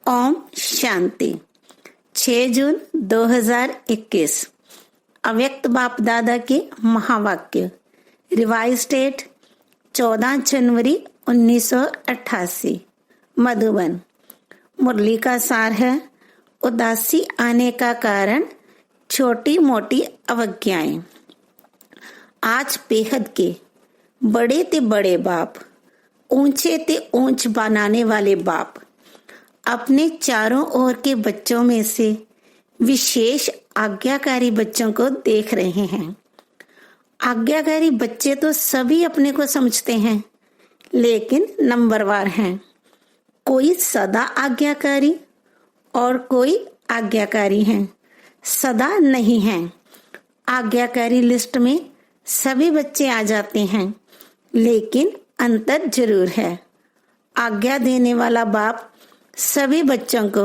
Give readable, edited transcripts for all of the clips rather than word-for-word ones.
ओम शांति। 6 जून 2021 अव्यक्त बाप दादा के महावाक्य। रिवाइज डेट 14 जनवरी 1988 मधुबन। मुरली का सार है, उदासी आने का कारण छोटी मोटी अवज्ञाएं। आज बेहद के बड़े ते बड़े बाप, ऊंचे ते ऊंच बनाने वाले बाप अपने चारों ओर के बच्चों में से विशेष आज्ञाकारी बच्चों को देख रहे हैं। आज्ञाकारी बच्चे तो सभी अपने को समझते हैं, लेकिन नंबरवार हैं। कोई सदा आज्ञाकारी और कोई आज्ञाकारी हैं, सदा नहीं हैं। आज्ञाकारी लिस्ट में सभी बच्चे आ जाते हैं, लेकिन अंतर जरूर है। आज्ञा देने वाला बाप सभी बच्चों को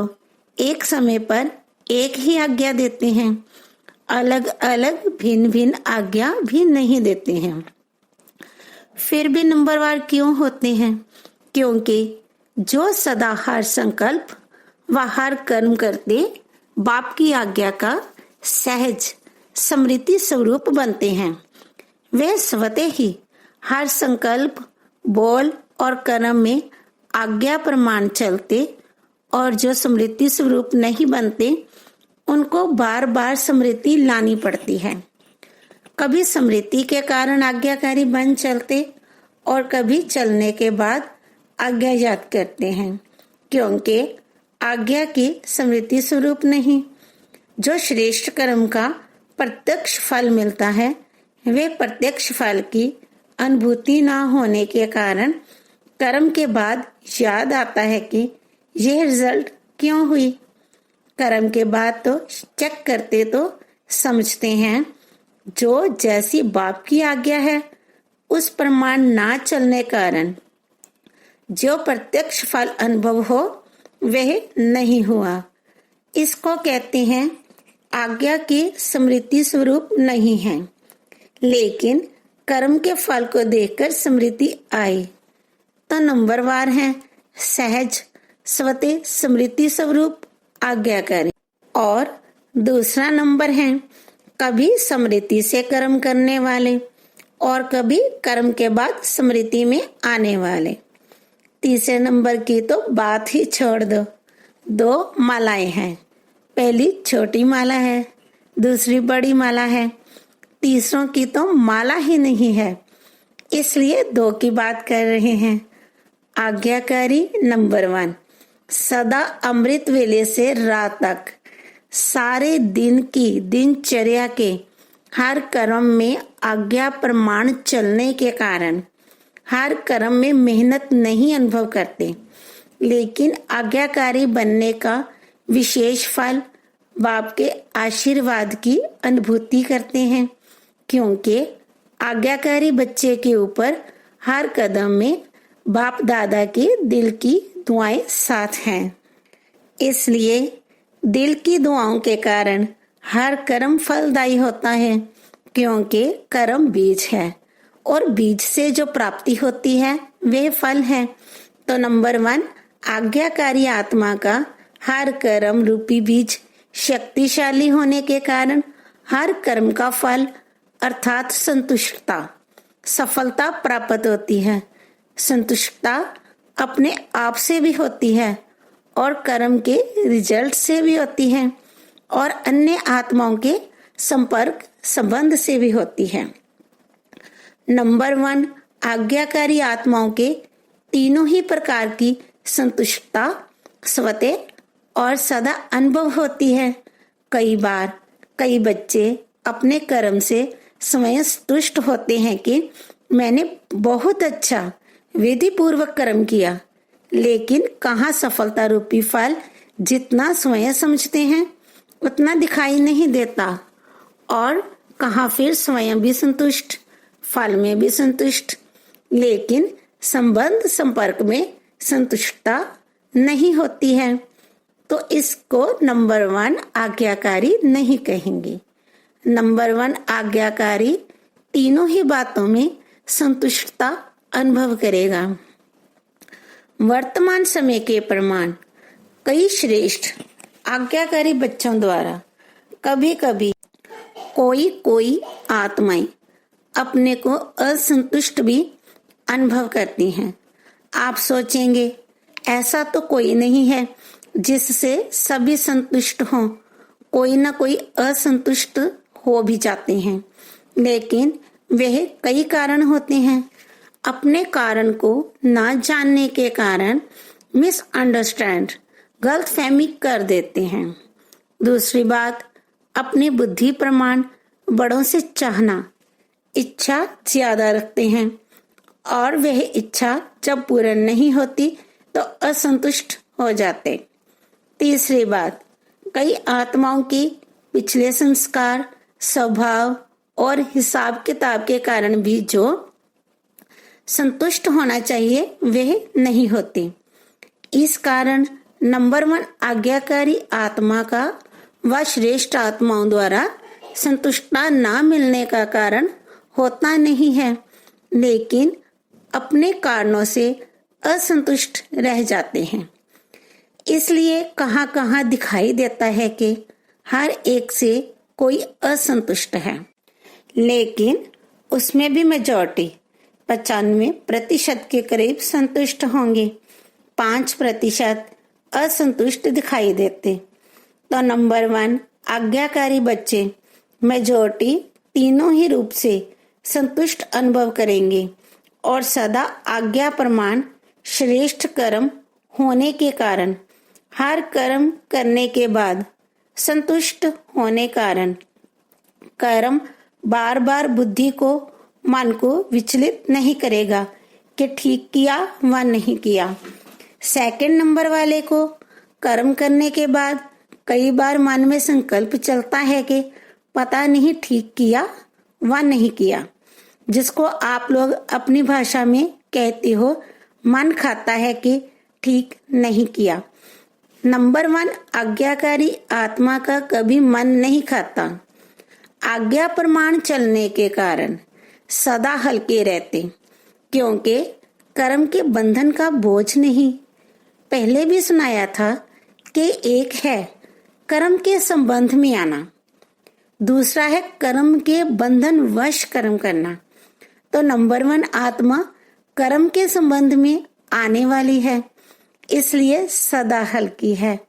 एक समय पर एक ही आज्ञा देते हैं, अलग अलग भिन्न भिन्न आज्ञा भी नहीं देते हैं। फिर भी नंबरवार क्यों होते हैं? क्योंकि जो सदा हर संकल्प व हर कर्म करते बाप की आज्ञा का सहज स्मृति स्वरूप बनते हैं, वे स्वतः ही हर संकल्प, बोल और कर्म में आज्ञा प्रमाण चलते, और जो स्मृति स्वरूप नहीं बनते उनको बार बार स्मृति लानी पड़ती है। कभी स्मृति के कारण आज्ञाकारी बन चलते और कभी चलने के बाद आज्ञा याद करते हैं, क्योंकि आज्ञा की स्मृति स्वरूप नहीं। जो श्रेष्ठ कर्म का प्रत्यक्ष फल मिलता है, वे प्रत्यक्ष फल की अनुभूति ना होने के कारण कर्म के बाद याद आता है कि यह रिजल्ट क्यों हुई। कर्म के बाद तो चेक करते तो समझते हैं, जो जैसी बाप की आज्ञा है उस प्रमाण ना चलने कारण जो प्रत्यक्ष फल अनुभव हो वह नहीं हुआ। इसको कहते हैं आज्ञा की स्मृति स्वरूप नहीं है, लेकिन कर्म के फल को देखकर स्मृति आई तो नंबरवार है सहज स्वतः स्मृति स्वरूप आज्ञाकारी। और दूसरा नंबर है कभी स्मृति से कर्म करने वाले और कभी कर्म के बाद स्मृति में आने वाले। तीसरे नंबर की तो बात ही छोड़ दो। 2 मालाएं हैं, पहली छोटी माला है, दूसरी बड़ी माला है। तीसरों की तो माला ही नहीं है, इसलिए 2 की बात कर रहे हैं। आज्ञाकारी नंबर 1 सदा अमृत वेले से रात तक सारे दिन की दिनचर्या के हर कर्म में आज्ञा प्रमाण चलने के कारण हर कर्म में मेहनत नहीं अनुभव करते, लेकिन आज्ञाकारी बनने का विशेष फल बाप के आशीर्वाद की अनुभूति करते हैं, क्योंकि आज्ञाकारी बच्चे के ऊपर हर कदम में बाप दादा के दिल की दुआएं साथ हैं। इसलिए दिल की दुआओं के कारण हर कर्म फलदायी होता है, क्योंकि कर्म बीज है और बीज से जो प्राप्ति होती है वह फल है। तो नंबर 1 आज्ञाकारी आत्मा का हर कर्म रूपी बीज शक्तिशाली होने के कारण हर कर्म का फल अर्थात संतुष्टता, सफलता प्राप्त होती है। संतुष्टता अपने आप से भी होती है और कर्म के रिजल्ट से भी होती है और अन्य आत्माओं के संपर्क संबंध से भी होती है। नंबर 1 आज्ञाकारी आत्माओं के तीनों ही प्रकार की संतुष्टता स्वतः और सदा अनुभव होती है। कई बार कई बच्चे अपने कर्म से स्वयं तुष्ट होते हैं कि मैंने बहुत अच्छा विधि पूर्वक कर्म किया, लेकिन कहाँ सफलता रूपी फल जितना स्वयं समझते हैं उतना दिखाई नहीं देता, और कहाँ फिर स्वयं भी संतुष्ट, फल में भी संतुष्ट, लेकिन संबंध संपर्क में संतुष्टता नहीं होती है। तो इसको नंबर 1 आज्ञाकारी नहीं कहेंगे। नंबर 1 आज्ञाकारी तीनों ही बातों में संतुष्टता अनुभव करेगा। वर्तमान समय के प्रमाण कई श्रेष्ठ आज्ञाकारी बच्चों द्वारा कभी कभी कोई आत्माएं अपने को असंतुष्ट भी अनुभव करती हैं। आप सोचेंगे ऐसा तो कोई नहीं है जिससे सभी संतुष्ट हों, कोई ना कोई असंतुष्ट हो भी जाते हैं, लेकिन वह कई कारण होते हैं। अपने कारण को ना जानने के कारण मिसअंडरस्टैंड गलतफहमी कर देते हैं। दूसरी बात, अपनी बुद्धि प्रमाण बड़ों से चाहना, इच्छा ज्यादा रखते हैं और वह इच्छा जब पूर्ण नहीं होती तो असंतुष्ट हो जाते। तीसरी बात, कई आत्माओं की पिछले संस्कार, स्वभाव और हिसाब किताब के कारण भी जो संतुष्ट होना चाहिए वह नहीं होती। इस कारण नंबर 1 आज्ञाकारी आत्मा का व श्रेष्ठ आत्माओं द्वारा संतुष्टता न मिलने का कारण होता नहीं है, लेकिन अपने कारणों से असंतुष्ट रह जाते हैं। इसलिए कहाँ कहाँ दिखाई देता है कि हर एक से कोई असंतुष्ट है, लेकिन उसमें भी मेजॉरिटी 95% के करीब संतुष्ट होंगे, 5% असंतुष्ट दिखाई देते। तो नंबर 1 आज्ञाकारी बच्चे मेजॉरिटी तीनों ही रूप से संतुष्ट अनुभव करेंगे और सदा आज्ञा प्रमाण श्रेष्ठ कर्म होने के कारण हर कर्म करने के बाद संतुष्ट होने कारण कर्म बार बार बुद्धि को, मन को विचलित नहीं करेगा कि ठीक किया व नहीं किया। सेकंड नंबर वाले को कर्म करने के बाद कई बार मन में संकल्प चलता है कि पता नहीं ठीक किया व नहीं किया, जिसको आप लोग अपनी भाषा में कहते हो मन खाता है कि ठीक नहीं किया। नंबर 1 आज्ञाकारी आत्मा का कभी मन नहीं खाता। आज्ञा प्रमाण चलने के कारण सदा हल्के रहते, क्योंकि कर्म के बंधन का बोझ नहीं। पहले भी सुनाया था कि एक है कर्म के संबंध में आना, दूसरा है कर्म के बंधन वश कर्म करना। तो नंबर 1 आत्मा कर्म के संबंध में आने वाली है, इसलिए सदा हल्की है।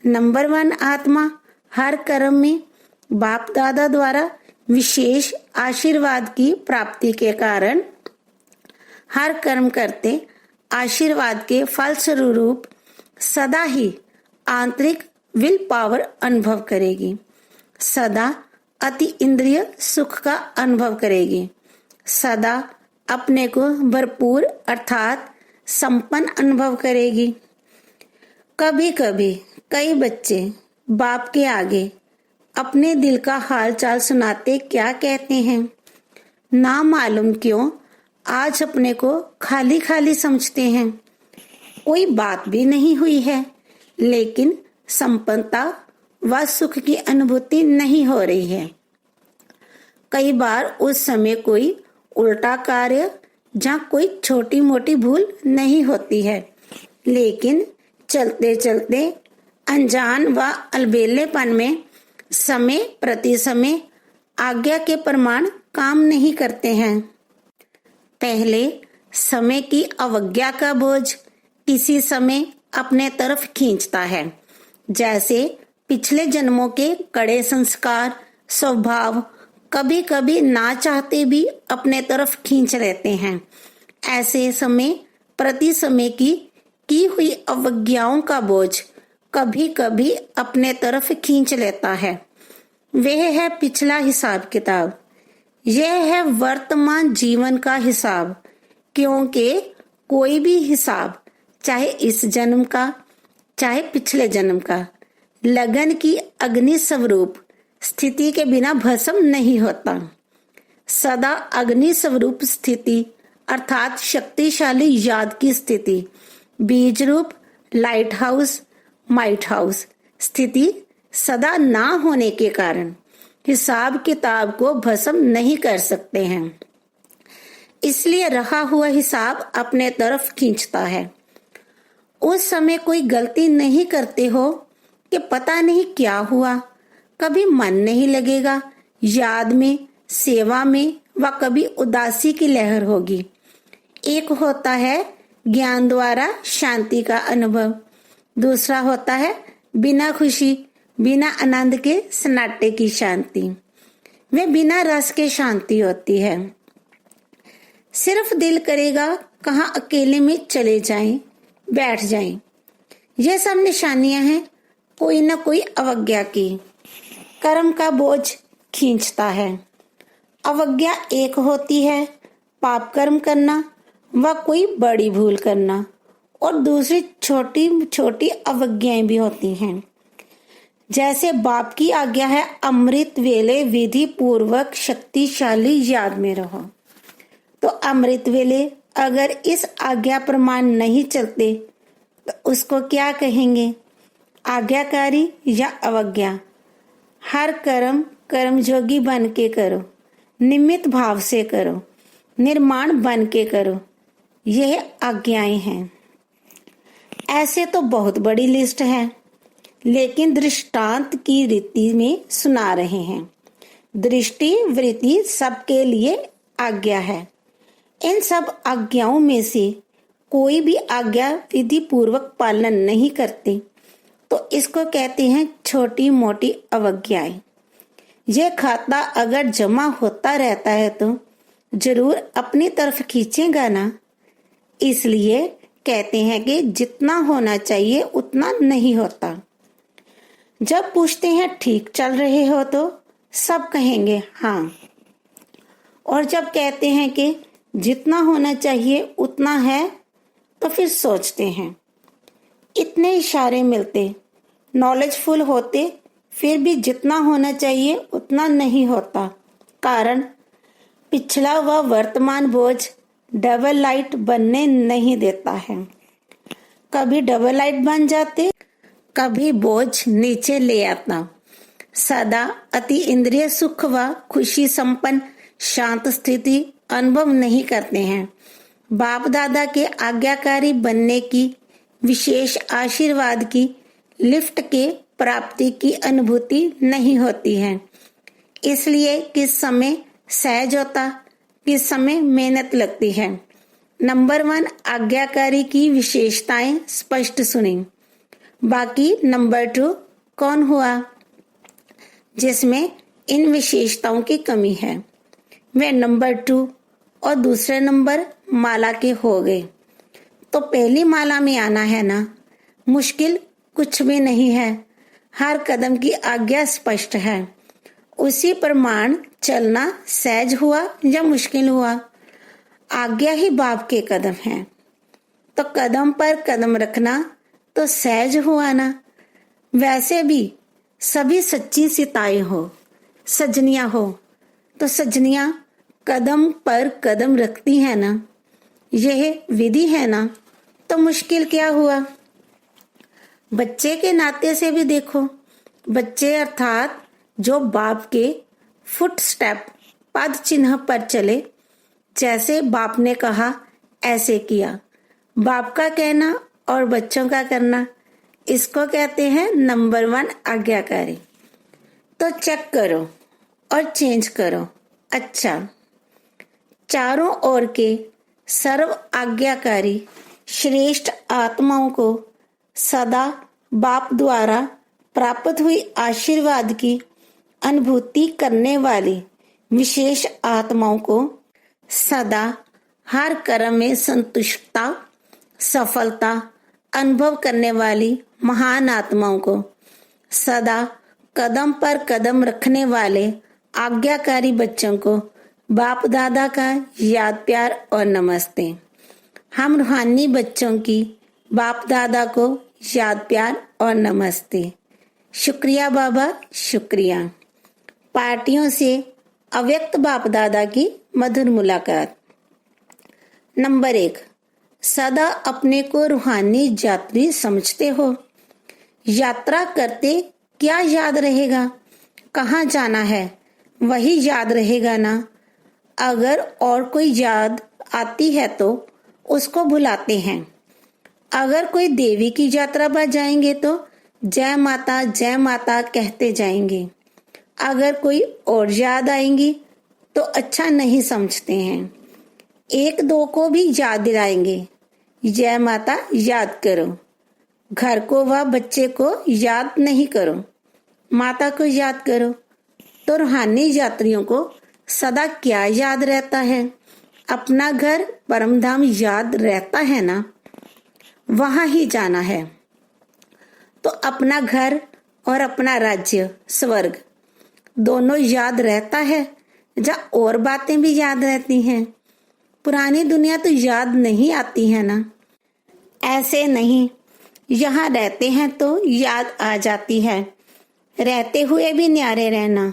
नंबर 1 आत्मा हर कर्म में बाप दादा द्वारा विशेष आशीर्वाद की प्राप्ति के कारण हर कर्म करते आशीर्वाद के फलस्वरूप सदा ही आंतरिक विल पावर अनुभव करेगी, सदा अति इंद्रिय सुख का अनुभव करेगी, सदा अपने को भरपूर अर्थात संपन्न अनुभव करेगी। कभी कभी कई बच्चे बाप के आगे अपने दिल का हाल चाल सुनाते क्या कहते हैं, ना मालूम क्यों आज अपने को खाली खाली समझते हैं। कोई बात भी नहीं हुई है, लेकिन संपन्नता व सुख की अनुभूति नहीं हो रही है। कई बार उस समय कोई उल्टा कार्य जहाँ कोई छोटी मोटी भूल नहीं होती है, लेकिन चलते चलते अनजान व अलबेलेपन में समय प्रति समय आज्ञा के प्रमाण काम नहीं करते हैं। पहले समय की अवज्ञा का बोझ किसी समय अपने तरफ खींचता है, जैसे पिछले जन्मों के कड़े संस्कार, स्वभाव कभी कभी ना चाहते भी अपने तरफ खींच लेते हैं। ऐसे समय प्रति समय की हुई अवज्ञाओं का बोझ कभी कभी अपने तरफ खींच लेता है। वह है पिछला हिसाब किताब, यह है वर्तमान जीवन का हिसाब, क्योंकि कोई भी हिसाब चाहे इस जन्म का चाहे पिछले जन्म का लगन की अग्नि स्वरूप स्थिति के बिना भस्म नहीं होता। सदा अग्नि स्वरूप स्थिति अर्थात शक्तिशाली याद की स्थिति, बीज रूप लाइट हाउस माइट हाउस स्थिति सदा ना होने के कारण हिसाब किताब को भस्म नहीं कर सकते हैं। इसलिए रहा हुआ हिसाब अपने तरफ खींचता है। उस समय कोई गलती नहीं करते हो कि पता नहीं क्या हुआ, कभी मन नहीं लगेगा, याद में, सेवा में व कभी उदासी की लहर होगी। एक होता है ज्ञान द्वारा शांति का अनुभव, दूसरा होता है बिना खुशी, बिना आनंद के सन्नाटे की शांति। वे बिना रस के शांति होती है। सिर्फ दिल करेगा कहाँ अकेले में चले जाएं, बैठ जाएं। यह सब निशानियां हैं कोई न कोई अवज्ञा की। कर्म का बोझ खींचता है। अवज्ञा एक होती है पाप कर्म करना व कोई बड़ी भूल करना, और दूसरी छोटी छोटी अवज्ञाएं भी होती हैं। जैसे बाप की आज्ञा है अमृत वेले विधि पूर्वक शक्तिशाली याद में रहो, तो अमृत वेले अगर इस आज्ञा प्रमाण नहीं चलते तो उसको क्या कहेंगे, आज्ञाकारी या अवज्ञा। हर कर्म कर्मयोगी बन के करो, निमित्त भाव से करो, निर्माण बन के करो, यह आज्ञाएं हैं। ऐसे तो बहुत बड़ी लिस्ट है, लेकिन दृष्टांत की रीति में सुना रहे हैं। दृष्टि वृत्ति सबके लिए आज्ञा है। इन सब आज्ञाओं में से कोई भी आज्ञा विधि पूर्वक पालन नहीं करते तो इसको कहते हैं छोटी मोटी अवज्ञाएं। यह खाता अगर जमा होता रहता है तो जरूर अपनी तरफ खींचेगा ना। इसलिए कहते हैं कि जितना होना चाहिए उतना नहीं होता। जब पूछते हैं ठीक चल रहे हो तो सब कहेंगे हाँ, और जब कहते हैं कि जितना होना चाहिए उतना है तो फिर सोचते हैं। इतने इशारे मिलते, नॉलेजफुल होते, फिर भी जितना होना चाहिए उतना नहीं होता। कारण पिछला व वर्तमान बोझ डबल लाइट बनने नहीं देता है। कभी डबल लाइट बन जाते, कभी बोझ नीचे ले आता। सदा अति इंद्रिय सुख व खुशी संपन्न शांत स्थिति अनुभव नहीं करते हैं। बाप दादा के आज्ञाकारी बनने की, विशेष आशीर्वाद की, लिफ्ट के प्राप्ति की अनुभूति नहीं होती है। इसलिए किस समय सहज होता, किस समय मेहनत लगती है। नंबर 1 आज्ञाकारी की विशेषताएं स्पष्ट सुनी। बाकी नंबर 2 कौन हुआ जिसमें इन विशेषताओं की कमी है। वे नंबर 2 और दूसरे नंबर माला के हो गए। तो पहली माला में आना है ना, मुश्किल कुछ भी नहीं है। हर कदम की आज्ञा स्पष्ट है। उसी प्रमाण चलना सहज हुआ या मुश्किल हुआ, आज्ञा ही बाप के कदम है। तो कदम पर कदम रखना तो सहज हुआ ना। वैसे भी सभी सच्ची सीताएं हो, सजनियां हो, तो सजनियां कदम पर कदम रखती है ना। यह विधि है ना, तो मुश्किल क्या हुआ। बच्चे के नाते से भी देखो, बच्चे अर्थात जो बाप के फुट स्टेप पद चिन्ह पर चले, जैसे बाप ने कहा ऐसे किया। बाप का कहना और बच्चों का करना, इसको कहते हैं नंबर 1 आज्ञाकारी। तो चेक करो और चेंज करो। अच्छा, चारों ओर के सर्व आज्ञाकारी श्रेष्ठ आत्माओं को सदा बाप द्वारा प्राप्त हुई आशीर्वाद की अनुभूति करने वाली विशेष आत्माओं को सदा हर कर्म में संतुष्टता, सफलता अनुभव करने वाली महान आत्माओं को सदा कदम पर कदम रखने वाले आज्ञाकारी बच्चों को बाप दादा का याद प्यार और नमस्ते। हम रूहानी बच्चों की बाप दादा को याद प्यार और नमस्ते। शुक्रिया बाबा, शुक्रिया। पार्टियों से अव्यक्त बाप दादा की मधुर मुलाकात। नंबर 1, सदा अपने को रूहानी यात्री समझते हो। यात्रा करते क्या याद रहेगा, कहाँ जाना है वही याद रहेगा ना। अगर और कोई याद आती है तो उसको भुलाते हैं। अगर कोई देवी की यात्रा पर जाएंगे तो जय माता कहते जाएंगे। अगर कोई और याद आएंगी तो अच्छा नहीं समझते हैं। एक दो को भी याद दिलाएंगे, जय माता याद करो। घर को व बच्चे को याद नहीं करो, माता को याद करो। तो रूहानी यात्रियों को सदा क्या याद रहता है? अपना घर परम धाम याद रहता है ना, वहां ही जाना है। तो अपना घर और अपना राज्य स्वर्ग दोनों याद रहता है, जहाँ और बातें भी याद रहती हैं। पुरानी दुनिया तो याद नहीं आती है ना। ऐसे नहीं, यहाँ रहते हैं तो याद आ जाती है। रहते हुए भी न्यारे रहना,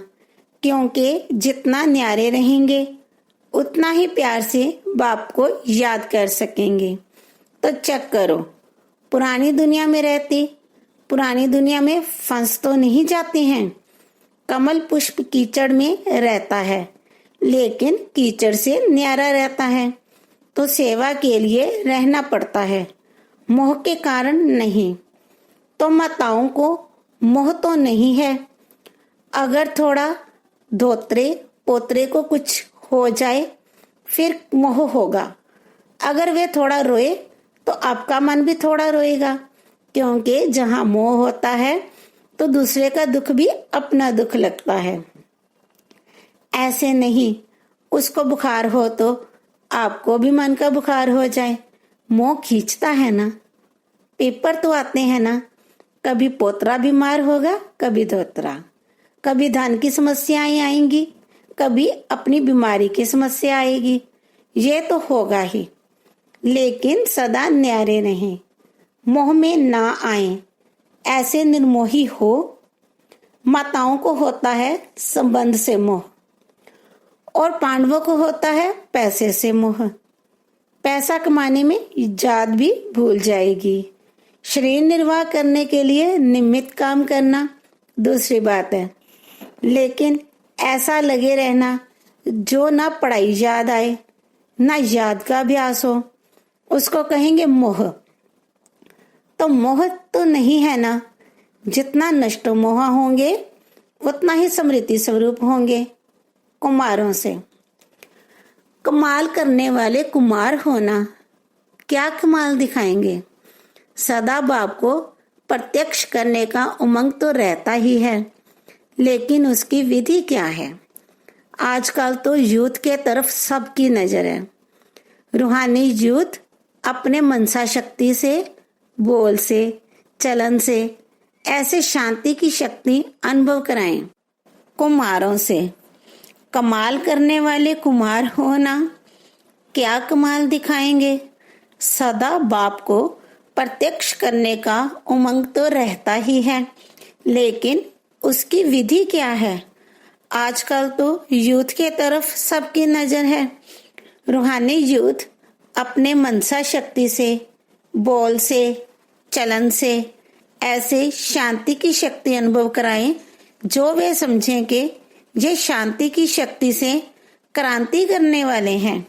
क्योंकि जितना न्यारे रहेंगे उतना ही प्यार से बाप को याद कर सकेंगे। तो चेक करो, पुरानी दुनिया में रहते पुरानी दुनिया में फंस तो नहीं जाते हैं। कमल पुष्प कीचड़ में रहता है, लेकिन कीचड़ से न्यारा रहता है। तो सेवा के लिए रहना पड़ता है, मोह के कारण नहीं। तो माताओं को मोह तो नहीं है। अगर थोड़ा धोत्रे पोत्रे को कुछ हो जाए फिर मोह होगा। अगर वे थोड़ा रोए तो आपका मन भी थोड़ा रोएगा, क्योंकि जहां मोह होता है तो दूसरे का दुख भी अपना दुख लगता है। ऐसे नहीं, उसको बुखार हो तो आपको भी मन का बुखार हो जाए। मोह खींचता है ना। पेपर तो आते हैं ना, कभी पोतरा बीमार होगा, कभी धोतरा। कभी धन की समस्याएं आएंगी, कभी अपनी बीमारी की समस्या आएगी। ये तो होगा ही, लेकिन सदा न्यारे रहें, मोह में ना आए। ऐसे निर्मोही हो। माताओं को होता है संबंध से मोह, और पांडवों को होता है पैसे से मोह। पैसा कमाने में इज्जत भी भूल जाएगी। शरीर निर्वाह करने के लिए नियमित काम करना दूसरी बात है, लेकिन ऐसा लगे रहना जो ना पढ़ाई याद आए ना याद का अभ्यास हो, उसको कहेंगे मोह। तो मोह तो नहीं है ना। जितना नष्ट मोह होंगे उतना ही स्मृति स्वरूप होंगे। कुमारों से कमाल करने वाले कुमार होना, क्या कमाल दिखाएंगे? सदा बाप को प्रत्यक्ष करने का उमंग तो रहता ही है, लेकिन उसकी विधि क्या है? आजकल तो यूथ के तरफ सबकी नजर है। रूहानी यूथ अपने मनसा शक्ति से, बोल से, चलन से ऐसे शांति की शक्ति अनुभव कराएं। कुमारों से कमाल करने वाले कुमार होना, क्या कमाल दिखाएंगे? सदा बाप को प्रत्यक्ष करने का उमंग तो रहता ही है, लेकिन उसकी विधि क्या है? आजकल तो यूथ के तरफ सबकी नजर है। रूहानी यूथ अपने मनसा शक्ति से, बोल से, चलन से ऐसे शांति की शक्ति अनुभव कराएं जो वे समझें कि ये शांति की शक्ति से क्रांति करने वाले हैं।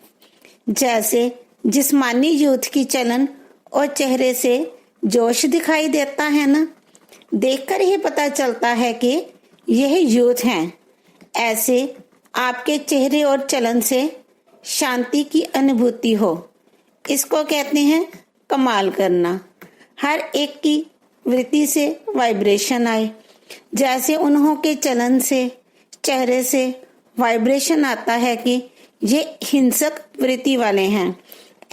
जैसे जिस्मानी यूथ की चलन और चेहरे से जोश दिखाई देता है ना, देखकर ही पता चलता है कि यह यूथ हैं। ऐसे आपके चेहरे और चलन से शांति की अनुभूति हो, इसको कहते हैं कमाल करना। हर एक की वृत्ति से वाइब्रेशन आए। जैसे उन्हों के चलन से, चेहरे से वाइब्रेशन आता है कि ये हिंसक वृत्ति वाले हैं,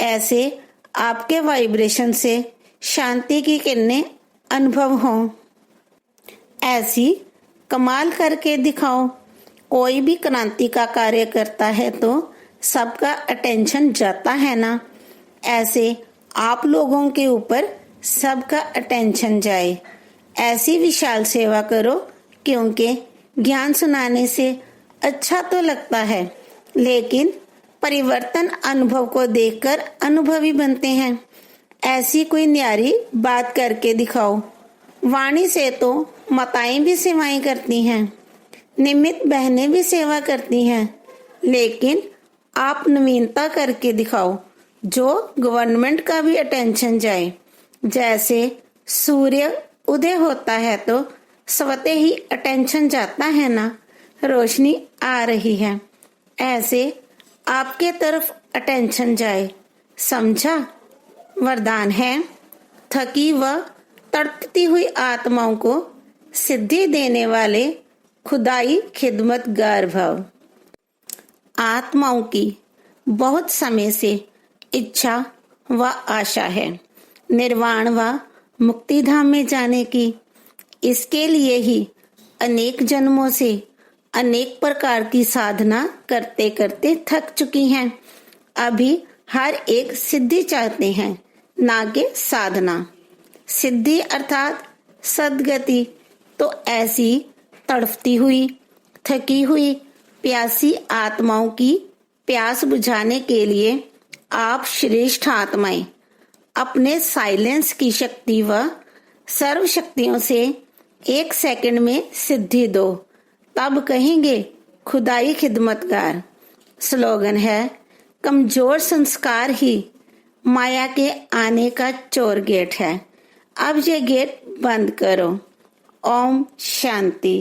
ऐसे आपके वाइब्रेशन से शांति की किरणें अनुभव हो। ऐसी कमाल करके दिखाओ। कोई भी क्रांति का कार्य करता है तो सबका अटेंशन जाता है ना। ऐसे आप लोगों के ऊपर सबका अटेंशन जाए। ऐसी विशाल सेवा करो, क्योंकि ज्ञान सुनाने से अच्छा तो लगता है, लेकिन परिवर्तन अनुभव को देखकर अनुभवी बनते हैं। ऐसी कोई न्यारी बात करके दिखाओ। वाणी से तो माताएं भी सेवाएं करती हैं, निमित्त बहनें भी सेवा करती हैं, लेकिन आप नवीनता करके दिखाओ जो गवर्नमेंट का भी अटेंशन जाए। जैसे सूर्य उदय होता है तो स्वतः ही अटेंशन जाता है ना, रोशनी आ रही है, ऐसे आपके तरफ अटेंशन जाए, समझा? वरदान है, थकी व तड़पती हुई आत्माओं को सिद्धि देने वाले खुदाई खिदमतगार भव। आत्माओं की बहुत समय से इच्छा व आशा है निर्वाण व मुक्ति धाम में जाने की। इसके लिए ही अनेक जन्मों से अनेक प्रकार की साधना करते करते थक चुकी हैं। अभी हर एक सिद्धि चाहते हैं, ना कि साधना। सिद्धि अर्थात सद्गति। तो ऐसी तड़पती हुई, थकी हुई, प्यासी आत्माओं की प्यास बुझाने के लिए आप श्रेष्ठ आत्माएं अपने साइलेंस की शक्ति व सर्व शक्तियों से 1 सेकंड में सिद्धि दो, तब कहेंगे खुदाई खिदमतगार। स्लोगन है, कमजोर संस्कार ही माया के आने का चोर गेट है। अब ये गेट बंद करो। ओम शांति।